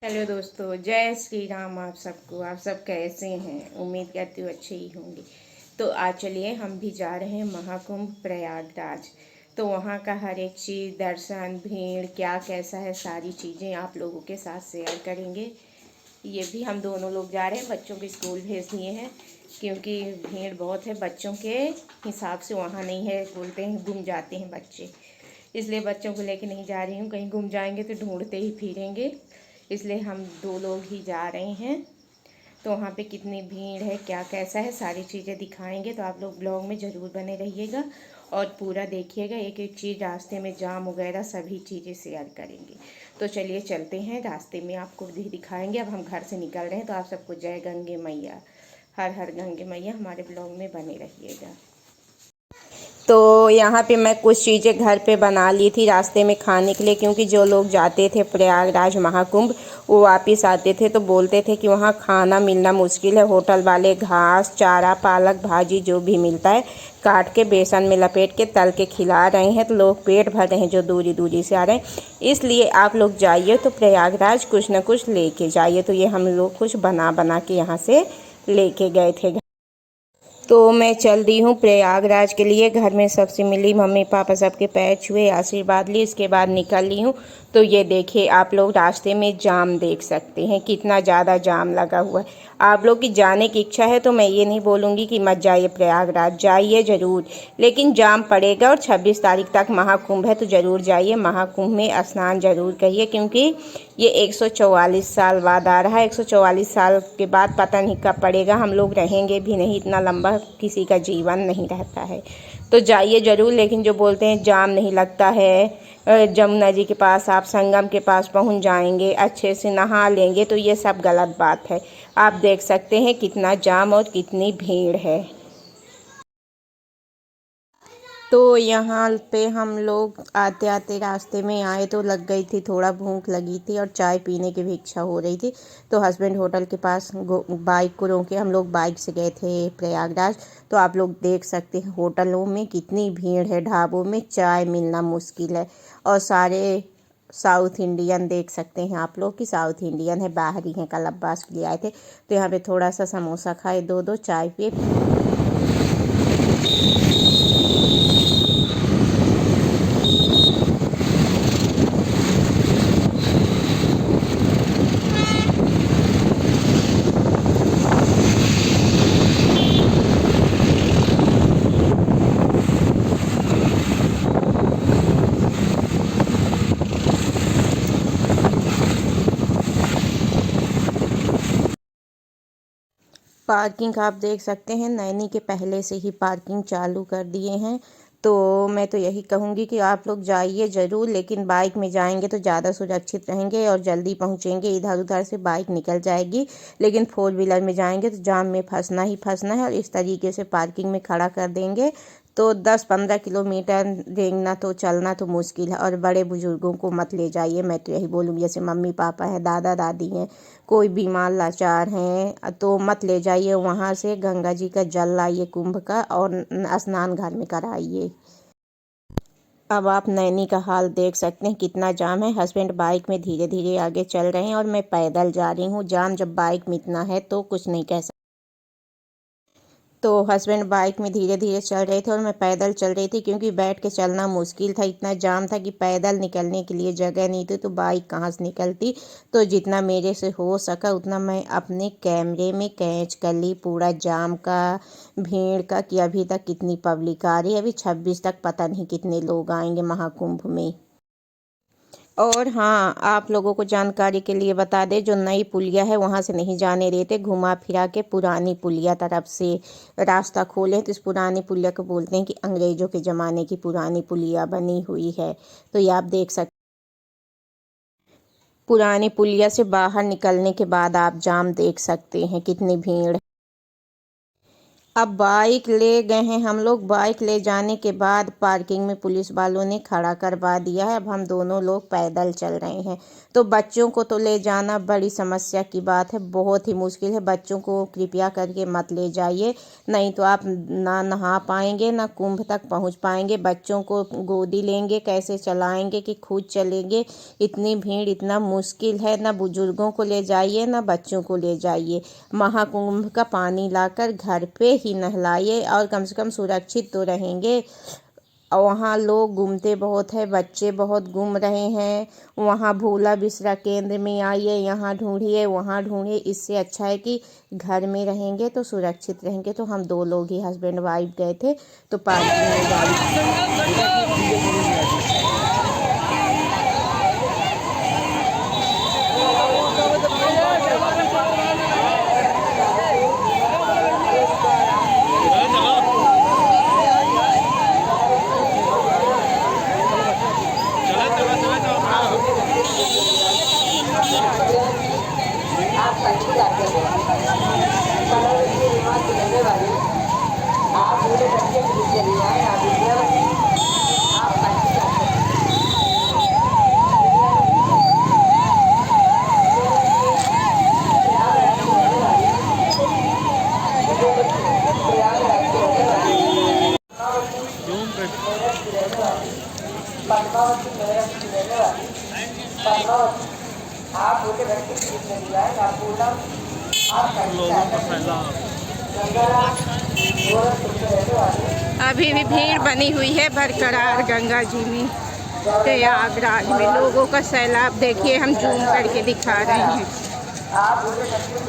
Hello दोस्तों, जय श्री राम। आप सब कैसे हैं? उम्मीद करती हूँ अच्छे ही होंगे। तो आज चलिए हम भी जा रहे हैं महाकुंभ प्रयागराज। तो वहाँ का हर एक चीज़, दर्शन, भीड़ क्या कैसा है, सारी चीज़ें आप लोगों के साथ शेयर करेंगे। ये भी हम दोनों लोग जा रहे हैं, बच्चों के स्कूल भेज दिए हैं क्योंकि भीड़ बहुत है। बच्चों के हिसाब से वहाँ नहीं है, बोलते हैं गुम जाते हैं बच्चे, इसलिए बच्चों को लेके नहीं जा रही हूँ। कहीं गुम जाएंगे तो ढूंढते ही फिरेंगे, इसलिए हम दो लोग ही जा रहे हैं। तो वहाँ पे कितनी भीड़ है, क्या कैसा है, सारी चीज़ें दिखाएंगे। तो आप लोग ब्लॉग में ज़रूर बने रहिएगा और पूरा देखिएगा। एक एक चीज़, रास्ते में जाम वगैरह सभी चीज़ें शेयर करेंगे। तो चलिए चलते हैं, रास्ते में आपको भी दिखाएंगे। अब हम घर से निकल रहे हैं, तो आप सबको जय गंगे मैया, हर हर गंगे मैया। हमारे ब्लॉग में बने रहिएगा। तो यहाँ पे मैं कुछ चीज़ें घर पे बना ली थी रास्ते में खाने के लिए, क्योंकि जो लोग जाते थे प्रयागराज महाकुंभ वो वापस आते थे तो बोलते थे कि वहाँ खाना मिलना मुश्किल है। होटल वाले घास, चारा, पालक भाजी जो भी मिलता है काट के बेसन में लपेट के तल के खिला रहे हैं। तो लोग पेट भर रहे हैं जो दूरी दूरी से आ रहे हैं। इसलिए आप लोग जाइए तो प्रयागराज कुछ ना कुछ लेके जाइए। तो ये हम लोग कुछ बना बना के यहाँ से लेके गए थे। तो मैं चल दी हूँ प्रयागराज के लिए। घर में सबसे मिली, मम्मी पापा सबके पैर छुए, आशीर्वाद ली, इसके बाद निकल ली हूँ। तो ये देखिए आप लोग, रास्ते में जाम देख सकते हैं, कितना ज़्यादा जाम लगा हुआ है। आप लोग की जाने की इच्छा है तो मैं ये नहीं बोलूँगी कि मत जाइए प्रयागराज, जाइए ज़रूर, लेकिन जाम पड़ेगा। और 26 तारीख तक महाकुंभ है तो ज़रूर जाइए, महाकुंभ में स्नान ज़रूर करिए, क्योंकि ये 144 साल बाद आ रहा है। 144 साल के बाद पता नहीं कब पड़ेगा, हम लोग रहेंगे भी नहीं, इतना लंबा किसी का जीवन नहीं रहता है। तो जाइए ज़रूर। लेकिन जो बोलते हैं जाम नहीं लगता है, जमुना जी के पास, आप संगम के पास पहुंच जाएंगे, अच्छे से नहा लेंगे, तो ये सब गलत बात है। आप देख सकते हैं कितना जाम और कितनी भीड़ है। तो यहाँ पे हम लोग आते आते रास्ते में आए तो लग गई थी, थोड़ा भूख लगी थी और चाय पीने की भी इच्छा हो रही थी। तो हस्बैंड होटल के पास बाइक को रोके हम लोग बाइक से गए थे प्रयागराज। तो आप लोग देख सकते हैं होटलों में कितनी भीड़ है, ढाबों में चाय मिलना मुश्किल है। और सारे साउथ इंडियन देख सकते हैं आप लोग कि साउथ इंडियन है, बाहरी हैं, कल अब्बास के लिए आए थे। तो यहाँ पे थोड़ा सा समोसा खाए, दो दो चाय पिए। पार्किंग आप देख सकते हैं, नैनी के पहले से ही पार्किंग चालू कर दिए हैं। तो मैं तो यही कहूँगी कि आप लोग जाइए ज़रूर, लेकिन बाइक में जाएंगे तो ज़्यादा सुरक्षित रहेंगे और जल्दी पहुँचेंगे। इधर उधर से बाइक निकल जाएगी, लेकिन फोर व्हीलर में जाएंगे तो जाम में फंसना ही फंसना है। और इस तरीके से पार्किंग में खड़ा कर देंगे तो 10-15 किलोमीटर रेंगना तो चलना तो मुश्किल है। और बड़े बुजुर्गों को मत ले जाइए, मैं तो यही बोलूँगी। जैसे मम्मी पापा हैं, दादा दादी हैं, कोई बीमार लाचार हैं, तो मत ले जाइए। वहाँ से गंगा जी का जल लाइए कुंभ का और स्नान घर में कराइए। अब आप नैनी का हाल देख सकते हैं, कितना जाम है। हस्बैंड बाइक में धीरे धीरे आगे चल रहे हैं और मैं पैदल जा रही हूँ। जाम जब बाइक में इतना है तो कुछ नहीं कह सकते। तो हस्बैंड बाइक में धीरे धीरे चल रहे थे और मैं पैदल चल रही थी, क्योंकि बैठ के चलना मुश्किल था, इतना जाम था कि पैदल निकलने के लिए जगह नहीं थी, तो बाइक कहाँ से निकलती। तो जितना मेरे से हो सका उतना मैं अपने कैमरे में कैच कर ली पूरा जाम का, भीड़ का, कि अभी तक कितनी पब्लिक आ रही है। अभी 26 तक पता नहीं कितने लोग आएंगे महाकुंभ में। और हाँ, आप लोगों को जानकारी के लिए बता दें, जो नई पुलिया है वहाँ से नहीं जाने देते, घुमा फिरा के पुरानी पुलिया तरफ से रास्ता खोले। तो इस पुरानी पुलिया को बोलते हैं कि अंग्रेजों के ज़माने की पुरानी पुलिया बनी हुई है। तो ये आप देख सकते, पुरानी पुलिया से बाहर निकलने के बाद आप जाम देख सकते हैं, कितनी भीड़। अब बाइक ले गए हैं हम लोग। बाइक ले जाने के बाद पार्किंग में पुलिस वालों ने खड़ा करवा दिया है। अब हम दोनों लोग पैदल चल रहे हैं। तो बच्चों को तो ले जाना बड़ी समस्या की बात है, बहुत ही मुश्किल है। बच्चों को कृपया करके मत ले जाइए, नहीं तो आप ना नहा पाएंगे ना कुंभ तक पहुंच पाएंगे। बच्चों को गोदी लेंगे, कैसे चलाएंगे कि खुद चलेंगे? इतनी भीड़, इतना मुश्किल है। ना बुजुर्गों को ले जाइए ना बच्चों को ले जाइए। महाकुंभ का पानी लाकर घर पे ही नहलाइए और कम से कम सुरक्षित तो रहेंगे। और वहाँ लोग घूमते बहुत है, बच्चे बहुत घूम रहे हैं। वहाँ भोला बिसरा केंद्र में आइए, यहाँ ढूंढिए वहाँ ढूंढिए। इससे अच्छा है कि घर में रहेंगे तो सुरक्षित रहेंगे। तो हम दो लोग ही हस्बैंड वाइफ गए थे, तो पार्किंग में गाड़ी। अभी भी भीड़ बनी हुई है बरकरार गंगा जी में, प्रयागराज में। लोगों का सैलाब देखिए, हम जूम करके दिखा रहे हैं। आप भोले बच्चे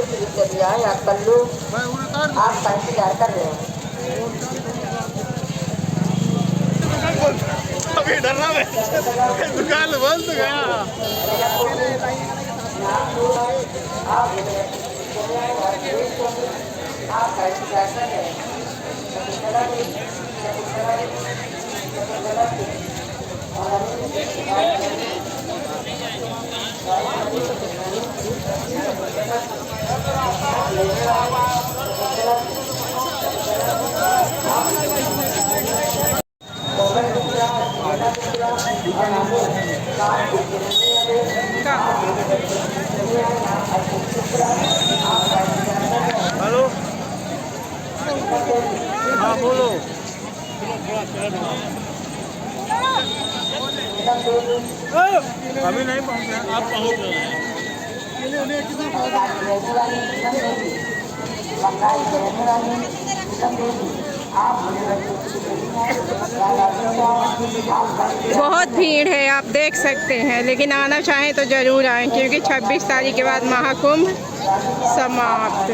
की चलिए आए, आप कल्लू आप का इंतजार कर रहे हैं। अभी डर रहा है, दुकान बंद हो गया। आप का इंतजार कर रहे हैं। हेलो, हाँ बोलो। अभी नहीं पहुँचे, आप पहुँच गए हैं। बहुत भीड़ है, आप देख सकते हैं। लेकिन आना चाहें तो ज़रूर आएँ, क्योंकि 26 तारीख के बाद महाकुंभ समाप्त।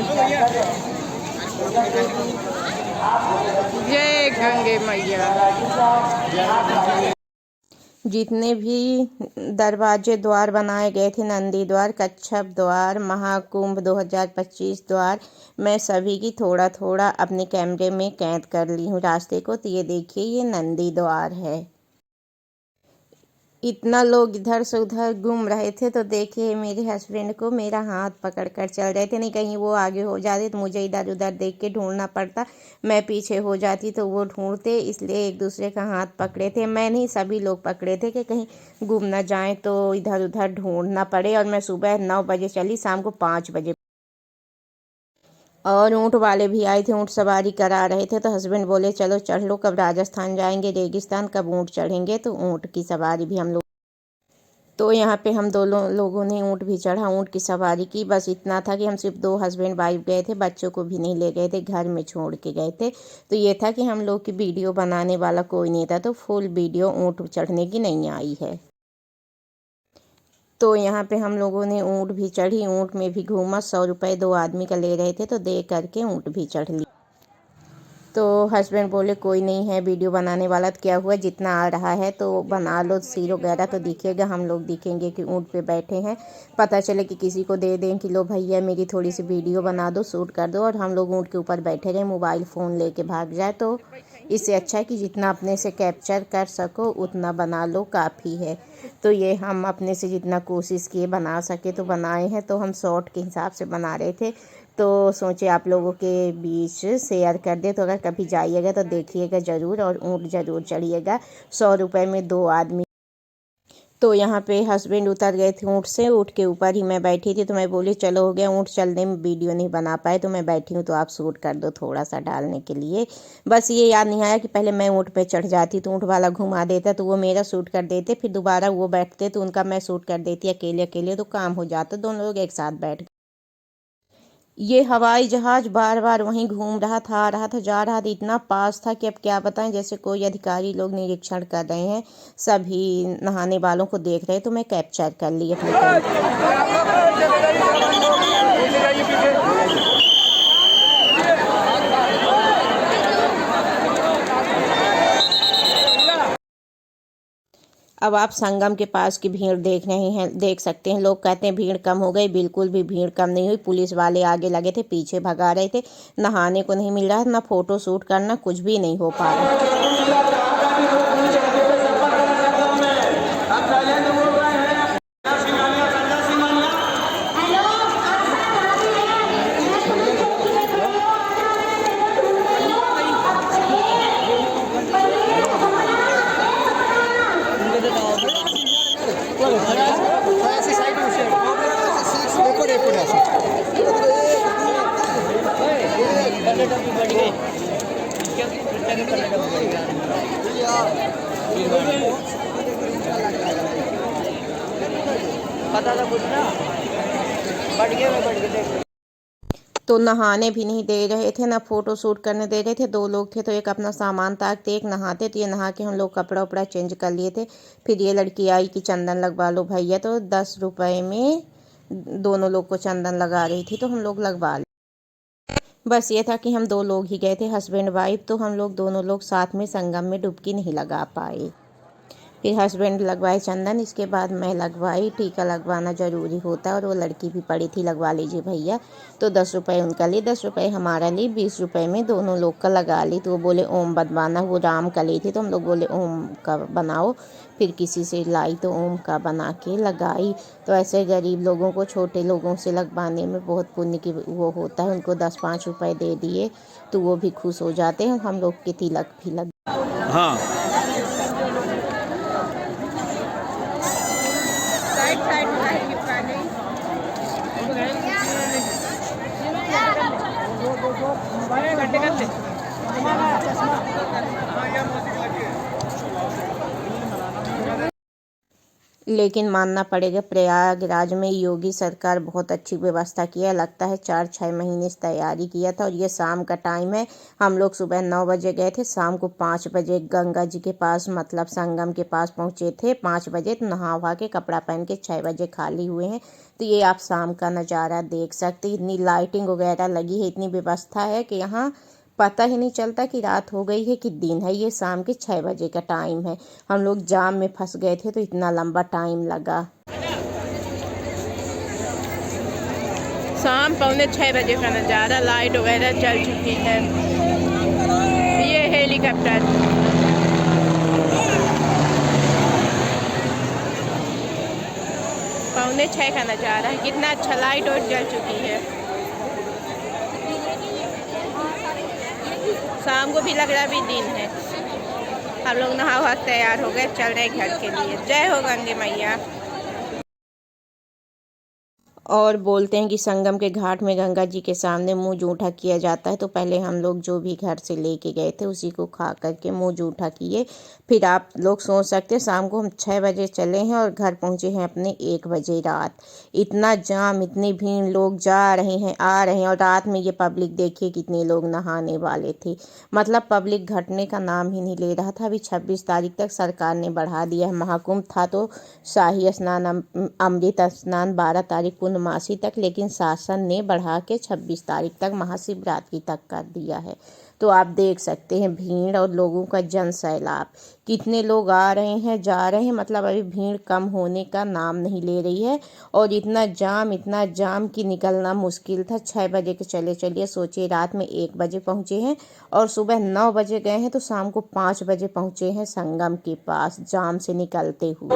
जय गंगे मैया। जितने भी दरवाजे द्वार बनाए गए थे, नंदी द्वार, कच्छप द्वार, महाकुंभ 2025 द्वार, मैं सभी की थोड़ा थोड़ा अपने कैमरे में कैद कर ली हूँ रास्ते को। तो ये देखिए, ये नंदी द्वार है। इतना लोग इधर से उधर घूम रहे थे, तो देखिए मेरे हस्बैंड को मेरा हाथ पकड़ कर चल रहे थे। नहीं कहीं वो आगे हो जाते तो मुझे इधर उधर देख के ढूंढना पड़ता, मैं पीछे हो जाती तो वो ढूंढते। इसलिए एक दूसरे का हाथ पकड़े थे, मैं नहीं सभी लोग पकड़े थे कि कहीं घूम ना जाए तो इधर उधर ढूंढना पड़े। और मैं सुबह 9 बजे चली, शाम को 5 बजे। और ऊँट वाले भी आए थे, ऊँट सवारी करा रहे थे। तो हस्बैंड बोले चलो चढ़ लो, कब राजस्थान जाएंगे रेगिस्तान, कब ऊँट चढ़ेंगे। तो ऊँट की सवारी भी हम लोग, तो यहाँ पे हम दोनों लोगों ने ऊँट भी चढ़ा, ऊँट की सवारी की। बस इतना था कि हम सिर्फ 2 हस्बैंड वाइफ गए थे, बच्चों को भी नहीं ले गए थे, घर में छोड़ के गए थे। तो ये था कि हम लोग की वीडियो बनाने वाला कोई नहीं था, तो फुल वीडियो ऊँट चढ़ने की नहीं आई है। तो यहाँ पे हम लोगों ने ऊँट भी चढ़ी, ऊँट में भी घूमा। 100 रुपये 2 आदमी का ले रहे थे, तो दे करके ऊँट भी चढ़ ली। तो हस्बैंड बोले कोई नहीं है वीडियो बनाने वाला, तो क्या हुआ, जितना आ रहा है तो बना लो, सीर वगैरह तो दिखेगा, हम लोग दिखेंगे कि ऊँट पे बैठे हैं, पता चले कि किसी को दे दें कि लो भैया मेरी थोड़ी सी वीडियो बना दो, शूट कर दो, और हम लोग ऊँट के ऊपर बैठे रहे, मोबाइल फ़ोन लेके भाग जाए। तो इससे अच्छा है कि जितना अपने से कैप्चर कर सको उतना बना लो, काफ़ी है। तो ये हम अपने से जितना कोशिश किए बना सके तो बनाए हैं। तो हम शॉर्ट के हिसाब से बना रहे थे, तो सोचे आप लोगों के बीच शेयर कर दे। तो अगर कभी जाइएगा तो देखिएगा ज़रूर और ऊँट ज़रूर चढ़िएगा। 100 रुपये में 2 आदमी। तो यहाँ पे हस्बैंड उतर गए थे ऊँट से, ऊँट के ऊपर ही मैं बैठी थी। तो मैं बोली चलो हो गया, ऊँट चलने में वीडियो नहीं बना पाए तो मैं बैठी हूँ तो आप शूट कर दो थोड़ा सा डालने के लिए। बस ये याद नहीं आया कि पहले मैं ऊँट पे चढ़ जाती तो ऊँट वाला घुमा देता तो वो मेरा शूट कर देते, फिर दोबारा वो बैठते तो उनका मैं शूट कर देती अकेले अकेले, तो काम हो जाता, दोनों लोग एक साथ बैठ। ये हवाई जहाज बार बार वहीं घूम रहा था, आ रहा था, जा रहा था, इतना पास था कि अब क्या बताएं। जैसे कोई अधिकारी लोग निरीक्षण कर रहे हैं, सभी नहाने वालों को देख रहे हैं। तो मैं कैप्चर कर ली अपने अब आप संगम के पास की भीड़ देख रहे हैं, देख सकते हैं। लोग कहते हैं भीड़ कम हो गई, बिल्कुल भी भीड़ कम नहीं हुई। पुलिस वाले आगे लगे थे, पीछे भगा रहे थे। नहाने को नहीं मिल रहा था, ना फोटो शूट करना, कुछ भी नहीं हो पा रहा। पता था कुछ ना, बढ़ गया। तो नहाने भी नहीं दे रहे थे, ना फोटो शूट करने दे रहे थे। 2 लोग थे तो एक अपना सामान ताकते, एक नहाते। तो ये नहा के हम लोग कपड़ा उपड़ा चेंज कर लिए थे। फिर ये लड़की आई कि चंदन लगवा लो भैया, तो 10 रुपये में दोनों लोग को चंदन लगा रही थी, तो हम लोग लगवा लिए। बस ये था कि हम 2 लोग ही गए थे, हस्बैंड वाइफ, तो हम लोग दोनों लोग साथ में संगम में डुबकी नहीं लगा पाए। फिर हस्बैंड लगवाए चंदन, इसके बाद मैं लगवाई। टीका लगवाना ज़रूरी होता है और वो लड़की भी पड़ी थी, लगवा लीजिए भैया। तो 10 रुपये उनका ली, 10 रुपये हमारा ली, 20 रुपये में दोनों लोग का लगा ली। तो वो बोले ओम बनवाना, वो राम का ली थी तो हम लोग बोले ओम का बनाओ। फिर किसी से लाई तो ओम का बना के लगाई। तो ऐसे गरीब लोगों को, छोटे लोगों से लगवाने में बहुत पुण्य की वो होता है। उनको 10-5 रुपये दे दिए तो वो भी खुश हो जाते हैं। हम लोग के तिलक भी लग। हाँ, लेकिन मानना पड़ेगा प्रयागराज में योगी सरकार बहुत अच्छी व्यवस्था किया। लगता है 4-6 महीने से तैयारी किया था। और ये शाम का टाइम है, हम लोग सुबह 9 बजे गए थे, शाम को 5 बजे गंगा जी के पास, मतलब संगम के पास पहुँचे थे 5 बजे। तो नहा वहा के कपड़ा पहन के 6 बजे खाली हुए हैं। तो ये आप शाम का नज़ारा देख सकते। इतनी लाइटिंग वगैरह लगी है, इतनी व्यवस्था है कि यहाँ पता ही नहीं चलता कि रात हो गई है कि दिन है। ये शाम के 6 बजे का टाइम है। हम लोग जाम में फंस गए थे तो इतना लंबा टाइम लगा। शाम 5:45 बजे का नज़ारा, लाइट वगैरह चल चुकी है। ये हेलीकॉप्टर, पौने 6 का नज़ारा, कितना अच्छा लाइट और जल चुकी है। शाम को भी लग रहा भी दिन है। हम लोग नहा वहा तैयार हो गए, चल रहे घर के लिए। जय हो गंगे मैया। और बोलते हैं कि संगम के घाट में गंगा जी के सामने मुंह जूठा किया जाता है। तो पहले हम लोग जो भी घर से लेके गए थे उसी को खा करके मुंह जूठा किए। फिर आप लोग सोच सकते हैं शाम को हम 6 बजे चले हैं और घर पहुंचे हैं अपने 1 बजे रात। इतना जाम, इतनी भीड़, लोग जा रहे हैं आ रहे हैं। और रात में ये पब्लिक देखिए कितने लोग नहाने वाले थे। मतलब पब्लिक घटने का नाम ही नहीं ले रहा था। अभी 26 तारीख तक सरकार ने बढ़ा दिया है। महाकुंभ था तो शाही स्नान, अमृत स्नान 12 तारीख पूर्णमासी तक, लेकिन शासन ने बढ़ा के 26 तारीख तक, महाशिवरात्रि तक कर दिया है। तो आप देख सकते हैं भीड़ और लोगों का जन सैलाब, कितने लोग आ रहे हैं जा रहे हैं, मतलब अभी भीड़ कम होने का नाम नहीं ले रही है। और इतना जाम कि निकलना मुश्किल था। 6 बजे के चलिए सोचिए, रात में 1 बजे पहुँचे हैं और सुबह 9 बजे गए हैं तो शाम को 5 बजे पहुँचे हैं संगम के पास जाम से निकलते हुए।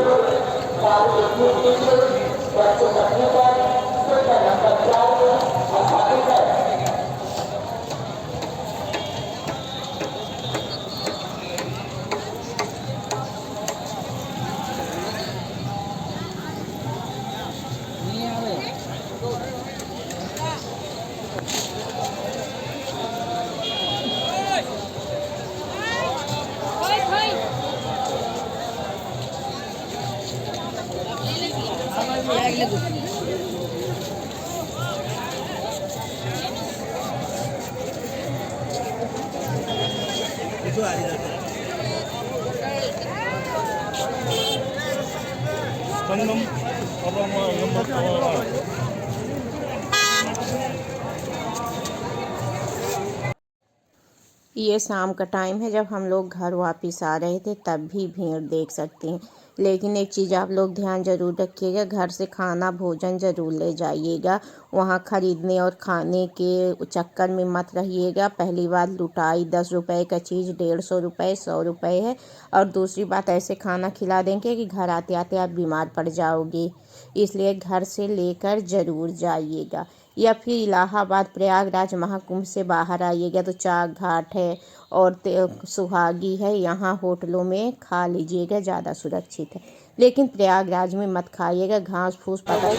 ये शाम का टाइम है जब हम लोग घर वापस आ रहे थे, तब भी भीड़ देख सकते हैं। लेकिन एक चीज़ आप लोग ध्यान ज़रूर रखिएगा, घर से खाना भोजन ज़रूर ले जाइएगा। वहाँ ख़रीदने और खाने के चक्कर में मत रहिएगा। पहली बात लुटाई, 10 रुपए का चीज़ 150 रुपये 100 रुपये है। और दूसरी बात ऐसे खाना खिला देंगे कि घर आते आते आप बीमार पड़ जाओगे, इसलिए घर से लेकर ज़रूर जाइएगा। या फिर इलाहाबाद प्रयागराज महाकुंभ से बाहर आइएगा तो चाक घाट है और सुहागी है, यहाँ होटलों में खा लीजिएगा, ज़्यादा सुरक्षित है। लेकिन प्रयागराज में मत खाइएगा, घास फूस पता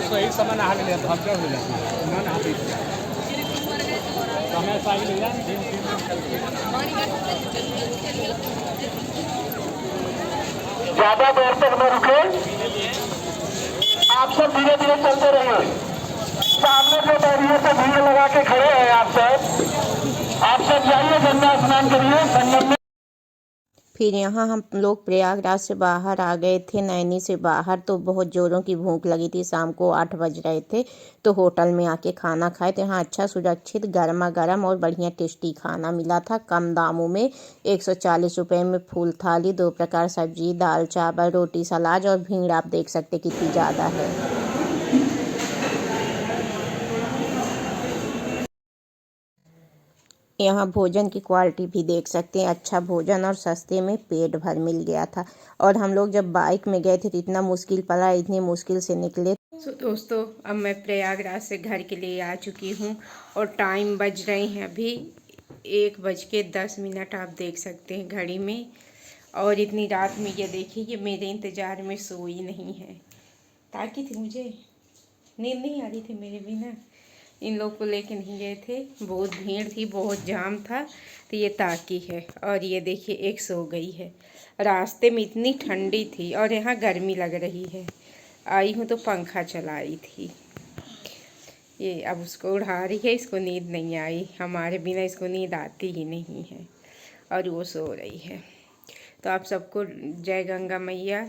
ज्यादा देर तक न रुके, आप सब धीरे धीरे चलते रहिए। सामने से बैरियर से भीड़ लगा के खड़े हैं आप सब जाइए गंगा स्नान करिए संगम में। फिर यहाँ हम लोग प्रयागराज से बाहर आ गए थे, नैनी से बाहर, तो बहुत ज़ोरों की भूख लगी थी। शाम को 8 बज रहे थे तो होटल में आके खाना खाए। तो यहाँ अच्छा सुरक्षित गर्मा गर्म और बढ़िया टेस्टी खाना मिला था कम दामों में। 140 रुपये में फुल थाली, 2 प्रकार सब्जी, दाल चावल रोटी सलाद। और भीड़ आप देख सकते कितनी ज़्यादा है। यहाँ भोजन की क्वालिटी भी देख सकते हैं, अच्छा भोजन और सस्ते में पेट भर मिल गया था। और हम लोग जब बाइक में गए थे तो इतना मुश्किल पड़ा, इतनी मुश्किल से निकले। दोस्तों, अब मैं प्रयागराज से घर के लिए आ चुकी हूँ और टाइम बज रहे हैं अभी 1:10। आप देख सकते हैं घड़ी में। और इतनी रात में ये देखिए, ये मेरे इंतज़ार में सोई नहीं है। ताकि थी, मुझे नींद नहीं आ रही थी मेरे बिना। इन लोग को लेके नहीं गए थे, बहुत भीड़ थी, बहुत जाम था, तो ये ताकी है। और ये देखिए एक सो गई है। रास्ते में इतनी ठंडी थी और यहाँ गर्मी लग रही है। आई हूँ तो पंखा चलाई थी। ये अब उसको उड़ा रही है, इसको नींद नहीं आई। हमारे बिना इसको नींद आती ही नहीं है और वो सो रही है। तो आप सबको जय गंगा मैया।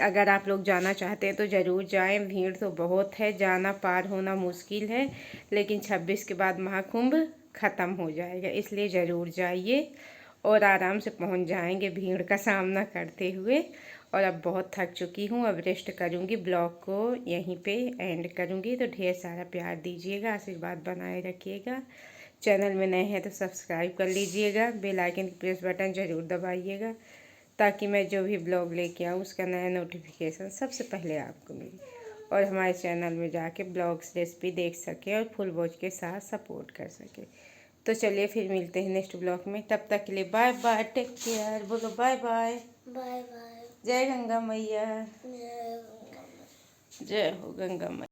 अगर आप लोग जाना चाहते हैं तो ज़रूर जाएं। भीड़ तो बहुत है, जाना पार होना मुश्किल है, लेकिन 26 के बाद महाकुंभ ख़त्म हो जाएगा, इसलिए ज़रूर जाइए और आराम से पहुंच जाएंगे भीड़ का सामना करते हुए। और अब बहुत थक चुकी हूँ, अब रेस्ट करूँगी। ब्लॉग को यहीं पे एंड करूँगी। तो ढेर सारा प्यार दीजिएगा, आशीर्वाद बनाए रखिएगा। चैनल में नए हैं तो सब्सक्राइब कर लीजिएगा, बेल आइकन की प्रेस बटन ज़रूर दबाइएगा, ताकि मैं जो भी ब्लॉग लेके आऊँ उसका नया नोटिफिकेशन सबसे पहले आपको मिले। और हमारे चैनल में जाके ब्लॉग्स रेसिपी देख सके और फुल वॉच के साथ सपोर्ट कर सके। तो चलिए फिर मिलते हैं नेक्स्ट ब्लॉग में। तब तक के लिए बाय बाय, टेक केयर। बोलो बाय बाय। Bye bye. जय गंगा मैया। जय गंगा मैया। जय हो गंगा मैया।